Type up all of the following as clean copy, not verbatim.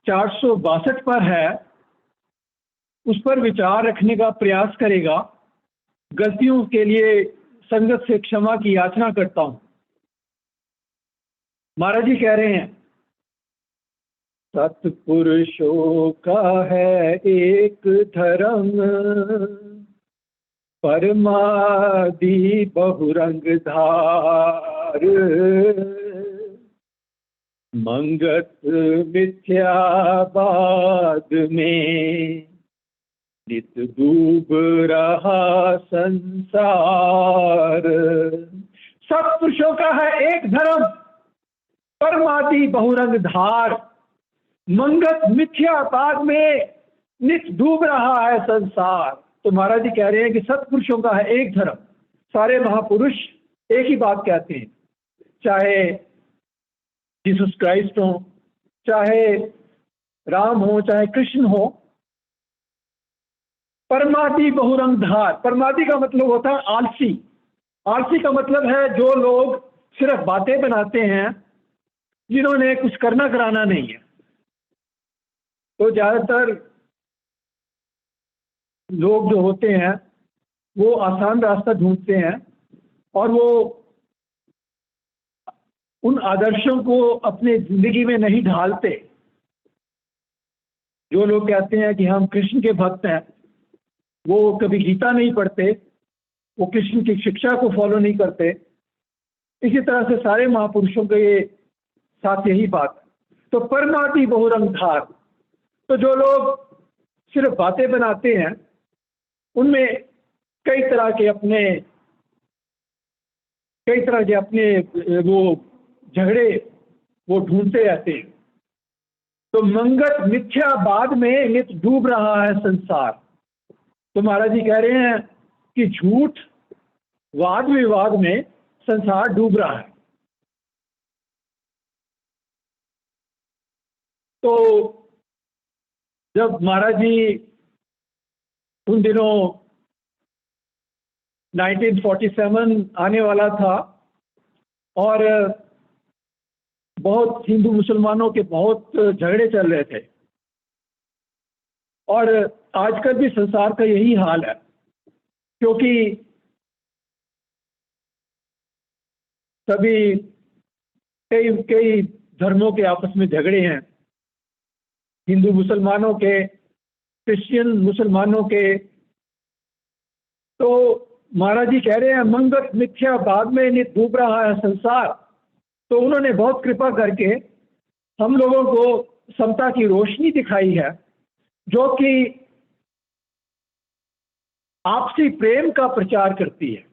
462 पर है, उस पर विचार रखने का प्रयास करेगा। गलतियों के लिए संगत से क्षमा की याचना करता हूं। महाराज जी कह रहे हैं, सत्पुरुषों का है एक धर्म, परमादि बहुरंग धार। मंगत मिथ्यावाद में नित डूब रहा संसार। सत्पुरुषों का है एक धर्म, परमादि बहुरंग धार। मंगत मिथ्यावाद में नित डूब रहा है संसार। तो महाराज जी कह रहे हैं कि सत्पुरुषों का है एक धर्म। सारे महापुरुष एक ही बात कहते हैं, चाहे जीसस क्राइस्ट हो, चाहे राम हो, चाहे कृष्ण हो। परमादि बहुरंग धार, परमादि का मतलब होता है आलसी। आलसी का मतलब है जो लोग सिर्फ बातें बनाते हैं, जिन्होंने कुछ करना कराना नहीं है। तो ज्यादातर लोग जो होते हैं वो आसान रास्ता ढूंढते हैं और वो उन आदर्शों को अपने जिंदगी में नहीं ढालते। जो लोग कहते हैं कि हम कृष्ण के भक्त हैं, वो कभी गीता नहीं पढ़ते, वो कृष्ण की शिक्षा को फॉलो नहीं करते। इसी तरह से सारे महापुरुषों के साथ यही बात है। तो परमादि बहुरंग धार, तो जो लोग सिर्फ बातें बनाते हैं, उनमें कई तरह के वो झगड़े वो ढूंढते रहते हैं। तो मंगत मिथ्यावाद में नित डूब रहा है संसार। तो महाराज जी कह रहे हैं कि झूठ वाद विवाद में संसार डूब रहा है। तो जब महाराज जी उन दिनों 1947 आने वाला था और बहुत हिंदू मुसलमानों के बहुत झगड़े चल रहे थे, और आजकल भी संसार का यही हाल है, क्योंकि सभी कई धर्मों के आपस में झगड़े हैं। हिंदू मुसलमानों के, क्रिश्चियन मुसलमानों के। तो महाराज जी कह रहे हैं मंगत मिथ्यावाद में नित डूब रहा है संसार। तो उन्होंने बहुत कृपा करके हम लोगों को समता की रोशनी दिखाई है, जो कि आपसी प्रेम का प्रचार करती है।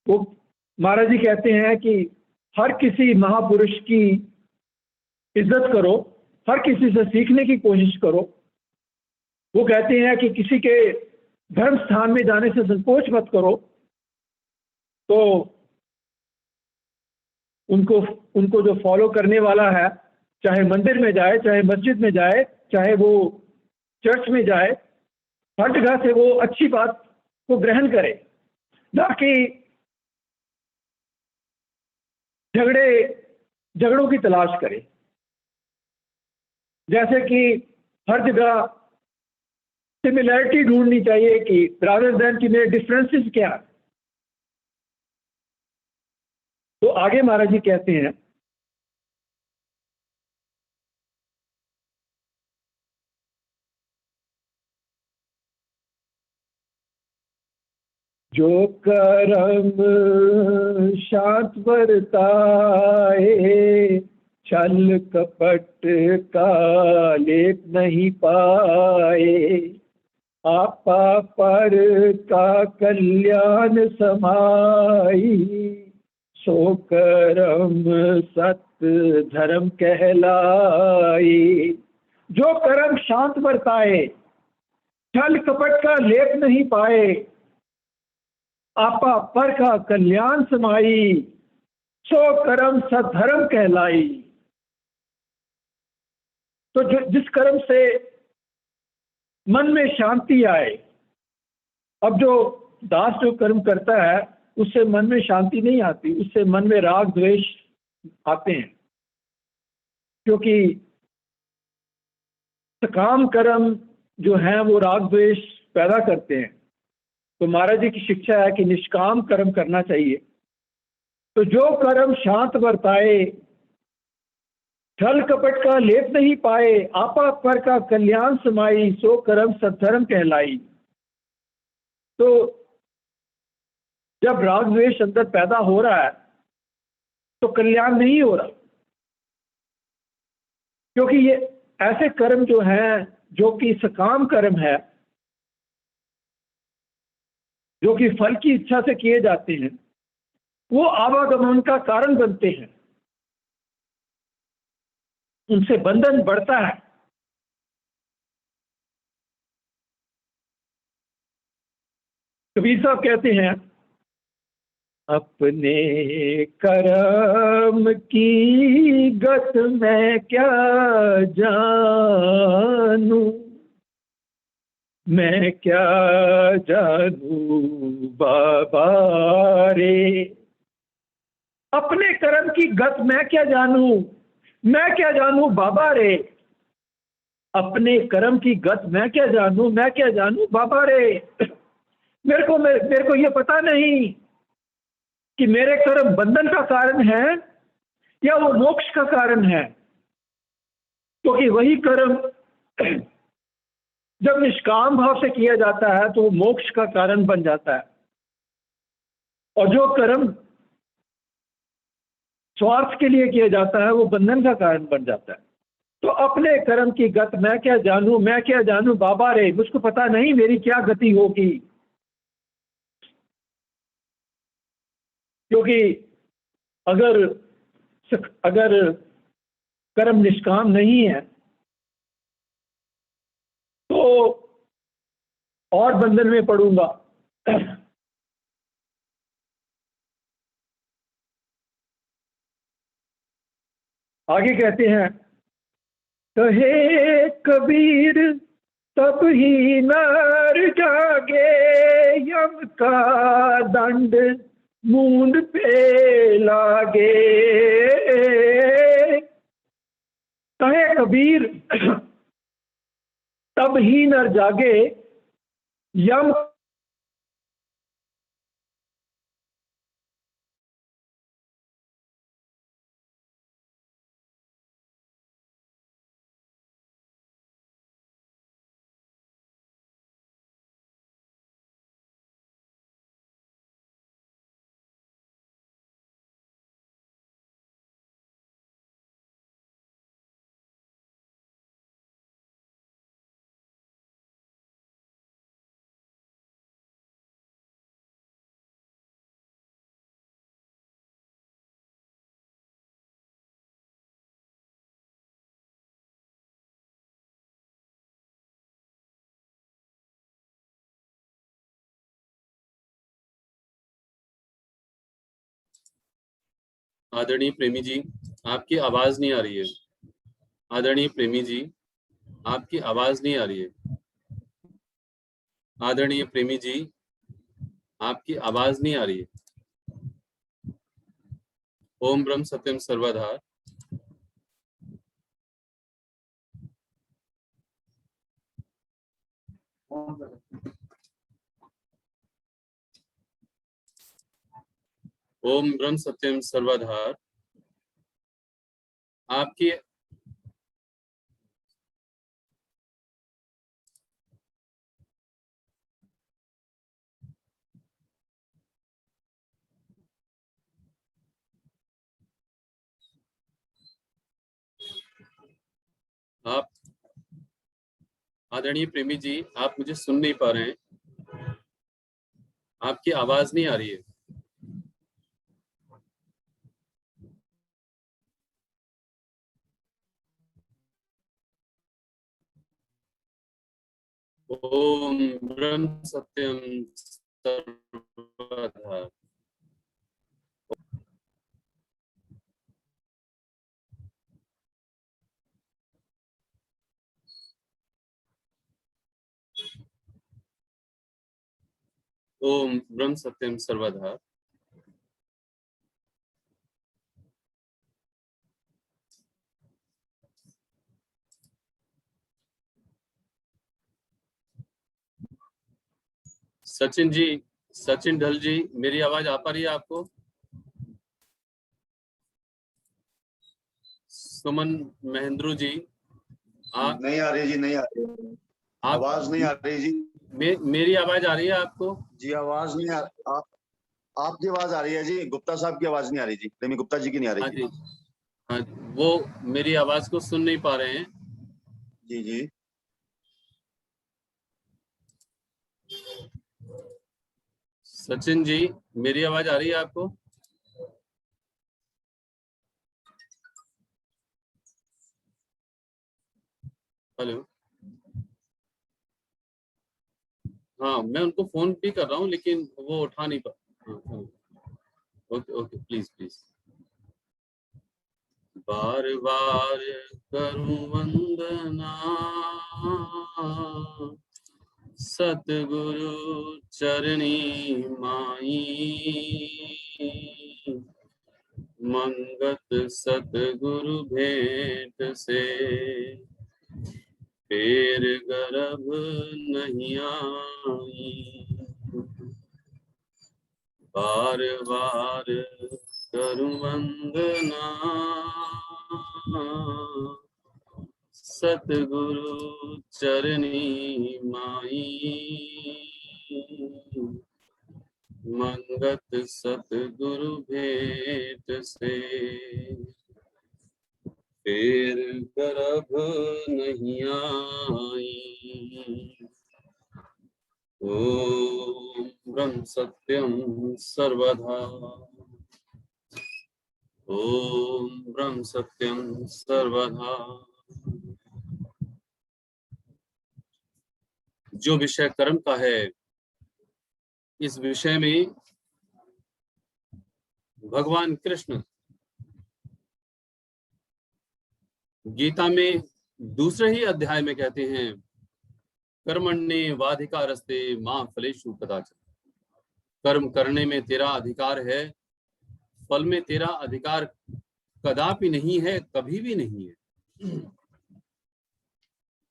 वो महाराज जी कहते हैं कि हर किसी महापुरुष की इज्जत करो, हर किसी से सीखने की कोशिश करो। वो कहते हैं कि किसी के धर्म स्थान में जाने से संकोच मत करो। तो उनको जो फॉलो करने वाला है, चाहे मंदिर में जाए, चाहे मस्जिद में जाए, चाहे वो चर्च में जाए, हर जगह से वो अच्छी बात को ग्रहण करे, ना कि झगड़ों की तलाश करे। जैसे कि हर जगह सिमिलैरिटी ढूंढनी चाहिए कि रादर देन कि मेरे डिफरेंसेस क्या है। तो आगे महाराज जी कहते हैं, जो कर्म शांत बरताए, छल कपट का लेप नहीं पाए, आपा पर का कल्याण समाई, सो कर्म सत्य धर्म कहलाई। जो कर्म शांत बरताए, छल कपट का लेप नहीं पाए, आपा पर का कल्याण समाई, सो कर्म सद्धर्म कहलाई। तो जिस कर्म से मन में शांति आए, अब जो दास जो कर्म करता है उससे मन में शांति नहीं आती, उससे मन में राग द्वेष आते हैं। क्योंकि सकाम कर्म जो है वो राग द्वेष पैदा करते हैं। तो महाराज जी की शिक्षा है कि निष्काम कर्म करना चाहिए। तो जो कर्म शांत बरताए, छल कपट का लेप नहीं पाए, आपा पर का कल्याण समाई, सो कर्म सद्धर्म कहलाई। तो जब राग द्वेष अंदर पैदा हो रहा है तो कल्याण नहीं हो रहा, क्योंकि ये ऐसे कर्म जो हैं, जो कि सकाम कर्म है, जो कि फल की इच्छा से किए जाते हैं, वो आवागमन का कारण बनते हैं, उनसे बंधन बढ़ता है। कबीर साहब कहते हैं, अपने कर्म की गत मैं क्या जानूं, मैं क्या जानूं बाबा रे। अपने कर्म की गत मैं क्या जानूं, मैं क्या जानूं बाबा रे। अपने कर्म की गत मैं क्या जानूं, मैं क्या जानूं बाबा रे। मेरे को ये पता नहीं कि मेरे कर्म बंधन का कारण है या वो मोक्ष का कारण है, क्योंकि वही कर्म जब निष्काम भाव से किया जाता है तो वो मोक्ष का कारण बन जाता है, और जो कर्म स्वार्थ के लिए किया जाता है वो बंधन का कारण बन जाता है। तो अपने कर्म की गत मैं क्या जानूं, मैं क्या जानूं बाबा रे, मुझको पता नहीं मेरी क्या गति होगी। क्योंकि अगर अगर कर्म निष्काम नहीं है तो और बंधन में पड़ूंगा। आगे कहते हैं, कहे कबीर तब ही नर जागे, यम का दंड मूंद पे लागे। कहे कबीर तब ही नर जागे, यम आदरणीय प्रेमी जी, आपकी आवाज नहीं आ रही है। आदरणीय प्रेमी जी, आपकी आवाज नहीं आ रही है। आदरणीय प्रेमी जी, आपकी आवाज नहीं आ रही है। ओम ब्रह्म सत्यम सर्वधार। ओम ब्रह्म सत्यम सर्वधार। आपकी आप आदरणीय प्रेमी जी, आप मुझे सुन नहीं पा रहे हैं। आपकी आवाज नहीं आ रही है। ओम ब्रह्म सत्यम सर्वधार। ओम ब्रह्म सत्यम सर्वधार। सचिन जी, सचिन ढल जी, मेरी आवाज आ पा रही है आपको? सुमन महेंद्रू जी, आप नहीं आ रही जी, नहीं आ रही, आवाज नहीं आ रही जी। मेरी आवाज आ रही है आपको? जी आवाज नहीं आपकी आवाज आ रही है जी, गुप्ता साहब की आवाज नहीं आ रही जी, प्रेमी गुप्ता जी की नहीं आ रही हाँ जी। जी, हाँ, वो मेरी आवाज को सुन नहीं पा रहे हैं। जी जी सचिन जी, मेरी आवाज आ रही है आपको? हेलो, हाँ, मैं उनको फोन भी कर रहा हूँ लेकिन वो उठा नहीं पा। Okay okay, please please. बार बार करूं वंदना सतगुरु चरणी माई, मंगत सतगुरु भेंट से फेर गर्भ नहीं आई। बार बार करूं वंदना सतगुरु चरणी माई, मंगत सतगुरु भेंट से फेर गर्भ नहीं आई। ओम ब्रह्म सत्यम सर्वधा, ओम ब्रह्म सत्यम सर्वधा। जो विषय कर्म का है, इस विषय में भगवान कृष्ण गीता में दूसरे ही अध्याय में कहते हैं, कर्मण्ये वाधिकारस्ते मां फलेषु कदाचन। कर्म करने में तेरा अधिकार है, फल में तेरा अधिकार कदापि नहीं है, कभी भी नहीं है।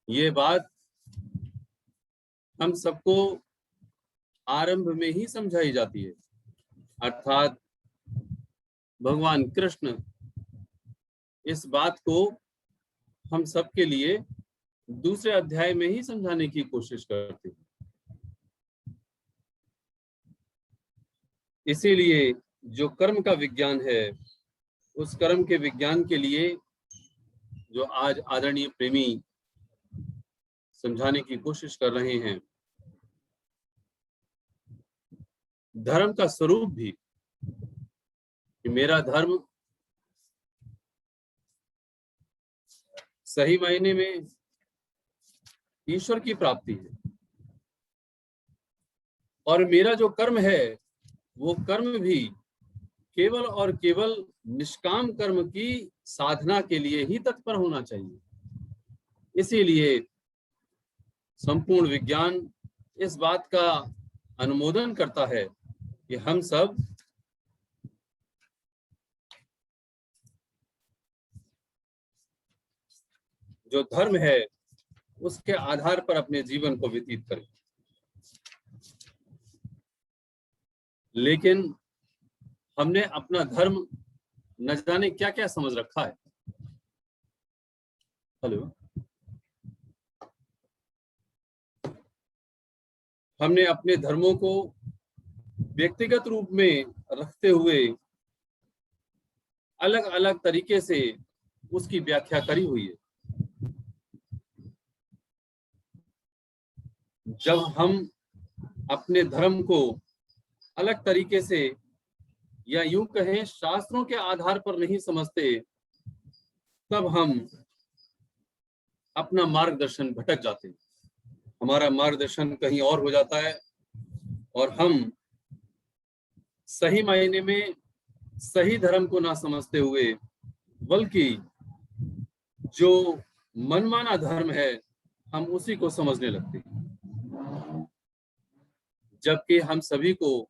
ये बात हम सबको आरंभ में ही समझाई जाती है, अर्थात भगवान कृष्ण इस बात को हम सबके लिए दूसरे अध्याय में ही समझाने की कोशिश करते हैं। इसीलिए जो कर्म का विज्ञान है, उस कर्म के विज्ञान के लिए जो आज आदरणीय प्रेमी समझाने की कोशिश कर रहे हैं, धर्म का स्वरूप भी कि मेरा धर्म सही मायने में ईश्वर की प्राप्ति है, और मेरा जो कर्म है वो कर्म भी केवल और केवल निष्काम कर्म की साधना के लिए ही तत्पर होना चाहिए। इसीलिए संपूर्ण विज्ञान इस बात का अनुमोदन करता है कि हम सब जो धर्म है उसके आधार पर अपने जीवन को व्यतीत करें। लेकिन हमने अपना धर्म न जाने क्या क्या समझ रखा है। हेलो, हमने अपने धर्मों को व्यक्तिगत रूप में रखते हुए अलग अलग तरीके से उसकी व्याख्या करी हुई है। जब हम अपने धर्म को अलग तरीके से या यूं कहें शास्त्रों के आधार पर नहीं समझते, तब हम अपना मार्गदर्शन भटक जाते हैं, हमारा मार्गदर्शन कहीं और हो जाता है और हम सही मायने में सही धर्म को ना समझते हुए बल्कि जो मनमाना धर्म है हम उसी को समझने लगते हैं, जबकि हम सभी को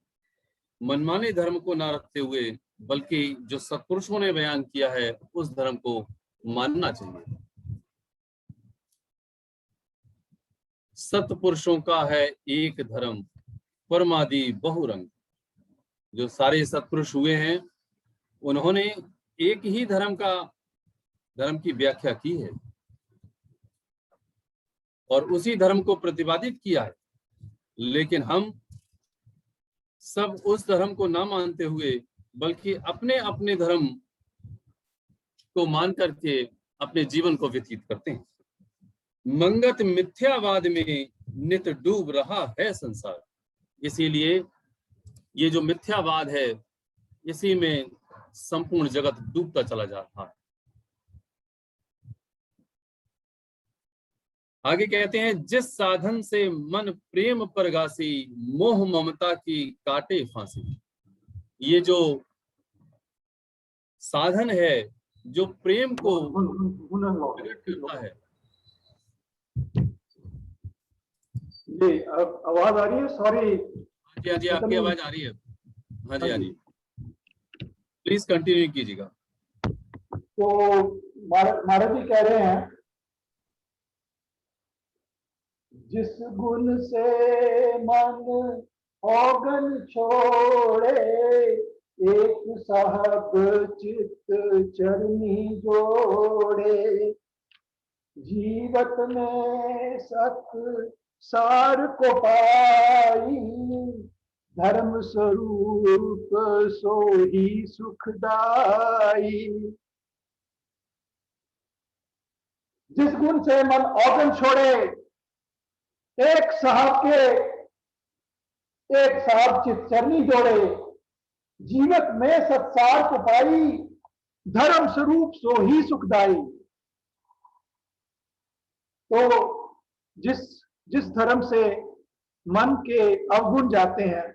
मनमाने धर्म को ना रखते हुए बल्कि जो सत्पुरुषों ने बयान किया है उस धर्म को मानना चाहिए। सत्पुरुषों का है एक धर्म, परमादि बहुरंग। जो सारे सत्पुरुष हुए हैं उन्होंने एक ही धर्म की व्याख्या की है और उसी धर्म को प्रतिपादित किया है, लेकिन हम सब उस धर्म को ना मानते हुए बल्कि अपने अपने धर्म को मान करके अपने जीवन को व्यतीत करते हैं। मंगत मिथ्यावाद में नित डूब रहा है संसार। इसीलिए ये जो मिथ्यावाद है इसी में संपूर्ण जगत डूबता चला जा रहा है। आगे कहते हैं, जिस साधन से मन प्रेम परगासी, मोह ममता की काटे फांसी। ये जो साधन है जो प्रेम को प्रकट करता है। जी, अब आवाज आ रही है? सॉरी। हाँ जी, आपकी आवाज आ रही है। हाँ जी, प्लीज कंटिन्यू कीजिएगा। तो महाराज जी कह रहे हैं, जिस गुण से मन औगन छोड़े, एक साहब चित्त चरनी जोड़े, जीवत में सत सार को पाई, धर्म स्वरूप सो ही सुखदाई। जिस गुण से मन औगन छोड़े, एक साहब चित चरनी जोड़े, जीवत में सत्सार को पाई, धर्म स्वरूप सो ही सुखदाई। तो जिस धर्म से मन के अवगुण जाते हैं,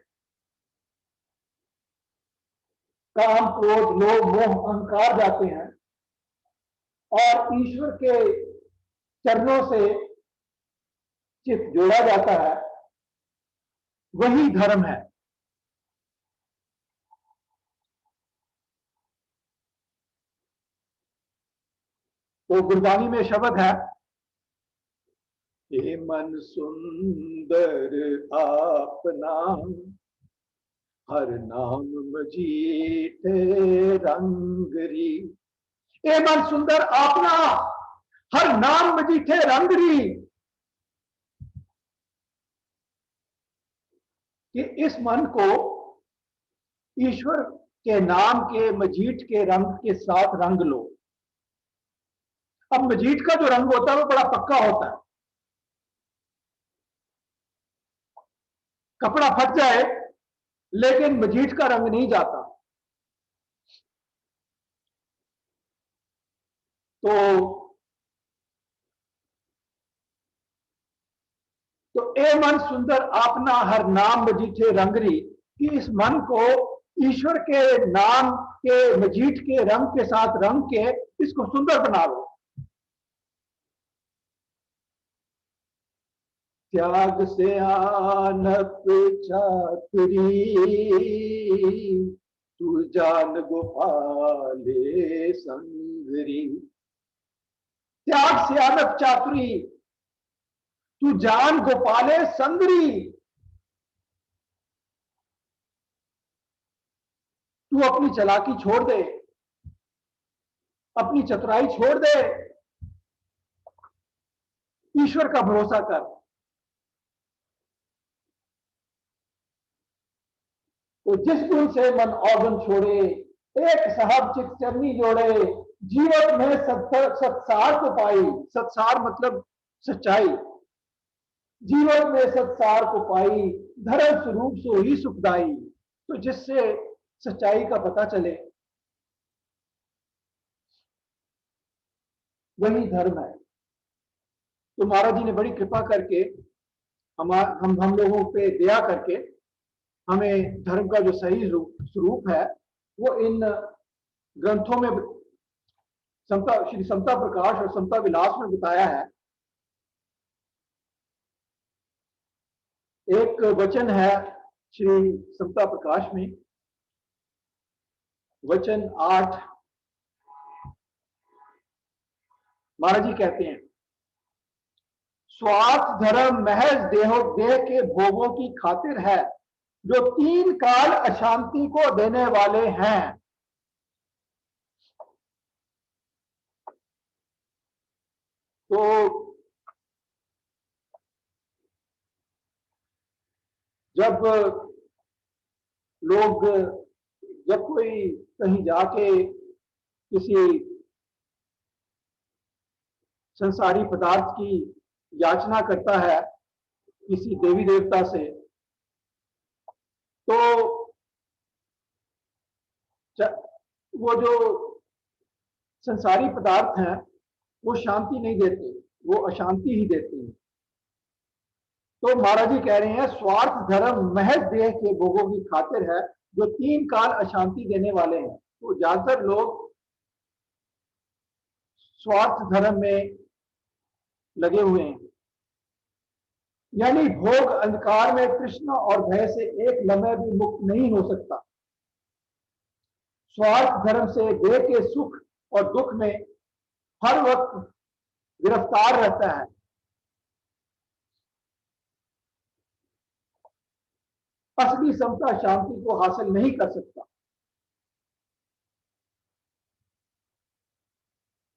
काम क्रोध लोभ मोह अहंकार जाते हैं और ईश्वर के चरणों से चित्त जोड़ा जाता है, वही धर्म है। तो गुरबानी में शब्द है, ये मन सुंदर आपना, हर नाम मजीठे रंगरी। ये मन सुंदर आपना, हर नाम मजीठे रंगरी। कि इस मन को ईश्वर के नाम के मजीठ के रंग के साथ रंग लो। अब मजीठ का जो रंग होता है वो बड़ा पक्का होता है, कपड़ा फट जाए लेकिन मजीठ का रंग नहीं जाता। तो ए मन सुंदर आपना, हर नाम मजीठे रंगरी। कि इस मन को ईश्वर के नाम के मजीठ के रंग के साथ रंग के इसको सुंदर बना लो। त्याग से आनप चातुरी, तू जान गोपाले संगरी। त्याग से आनप चातुरी, तू जान गोपाले संगरी। तू अपनी चालाकी छोड़ दे, अपनी चतुराई छोड़ दे, ईश्वर का भरोसा कर। तो जिस गुण से मन औगन छोड़े, एक साहब चित चरनी जोड़े, जीवन में सत्सार को पाई। सत्सार मतलब सच्चाई। जीवन में सत्सार को पाई, धर्म स्वरूप सो ही सुखदाई। तो जिससे सच्चाई का पता चले वही धर्म है। तो महाराज जी ने बड़ी कृपा करके हम लोगों पे दया करके हमें धर्म का जो सही स्वरूप है वो इन ग्रंथों में श्री समता प्रकाश और समता विलास में बताया है। एक वचन है श्री समता प्रकाश में, वचन 8। महाराज जी कहते हैं, स्वार्थ धर्म महज देह के भोगों की खातिर है, जो 3 काल अशांति को देने वाले हैं। तो जब लोग, जब कोई कहीं जाके किसी संसारी पदार्थ की याचना करता है किसी देवी देवता से, तो वो जो संसारी पदार्थ हैं वो शांति नहीं देते, वो अशांति ही देते हैं। तो महाराज जी कह रहे हैं स्वार्थ धर्म महज देह के भोगों की खातिर है, जो 3 काल अशांति देने वाले हैं। तो ज्यादातर लोग स्वार्थ धर्म में लगे हुए हैं, यानी भोग अंधकार में कृष्ण और भय से एक लम्हे भी मुक्त नहीं हो सकता। स्वार्थ धर्म से देह के सुख और दुख में हर वक्त गिरफ्तार रहता है। असली समता शांति को हासिल नहीं कर सकता।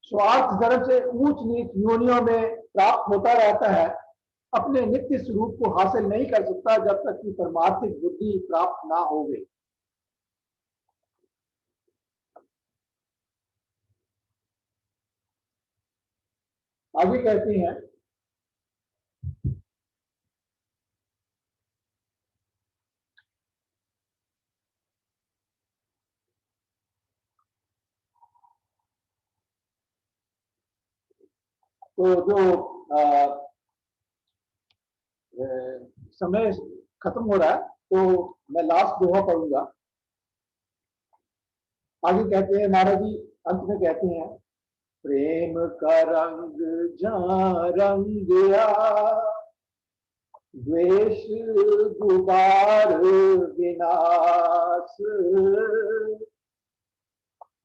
स्वार्थ धर्म से ऊंच नीच योनियों में प्राप्त होता रहता है, अपने नित्य स्वरूप को हासिल नहीं कर सकता जब तक कि परमार्थिक बुद्धि प्राप्त ना हो गई। आगे कहती हैं, तो जो समय खत्म हो रहा है तो मैं लास्ट दोहा पढ़ूंगा। आगे कहते हैं महाराज जी, अंत में कहते हैं, प्रेम का रंग जहाँ रंग गया, द्वेष गुबार विनाश,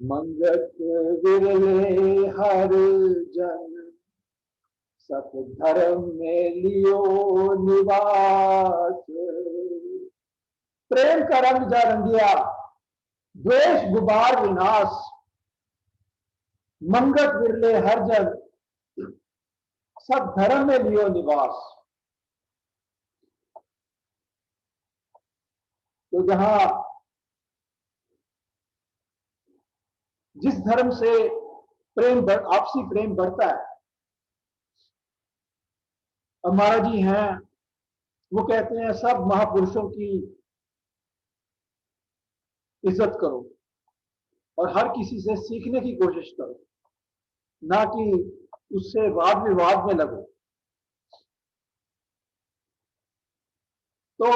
मंगत विरले हर जन, सत धर्म में लियो निवास। प्रेम का रंग जा रंगिया, द्वेष गुबार विनाश, मंगत विरले हर जन, सब धर्म में लियो निवास। तो जहां जिस धर्म से प्रेम आपसी प्रेम बढ़ता है, और महाराज जी हैं वो कहते हैं सब महापुरुषों की इज्जत करो और हर किसी से सीखने की कोशिश करो, ना कि उससे वाद विवाद में लगो। तो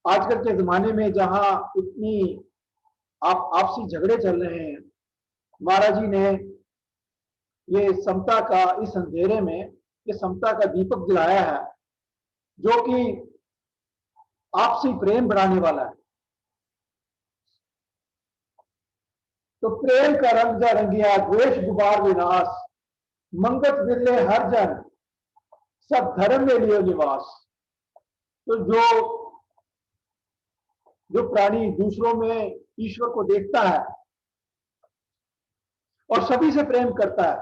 आजकल के जमाने में जहां इतनी आपसी झगड़े चल रहे हैं, महाराज जी ने ये समता का, इस अंधेरे में ये समता का दीपक जलाया है, जो कि आपसी प्रेम बढ़ाने वाला है। तो प्रेम का रंग जा रंगिया, द्वेष गुबार विनाश, मंगत विरले हर जन, सब धर्म में लियो निवास। तो जो प्राणी दूसरों में ईश्वर को देखता है और सभी से प्रेम करता है,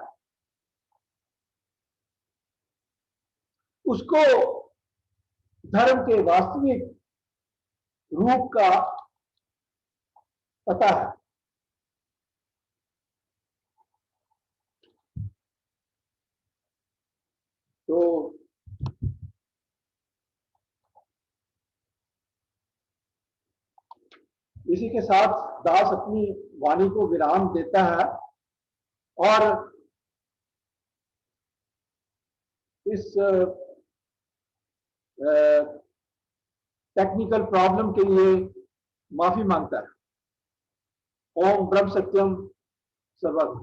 उसको धर्म के वास्तविक रूप का पता है। तो इसी के साथ दास अपनी वाणी को विराम देता है और इस टेक्निकल प्रॉब्लम के लिए माफी मांगता है। ओम ब्रह्म सत्यम सर्वज्ञ।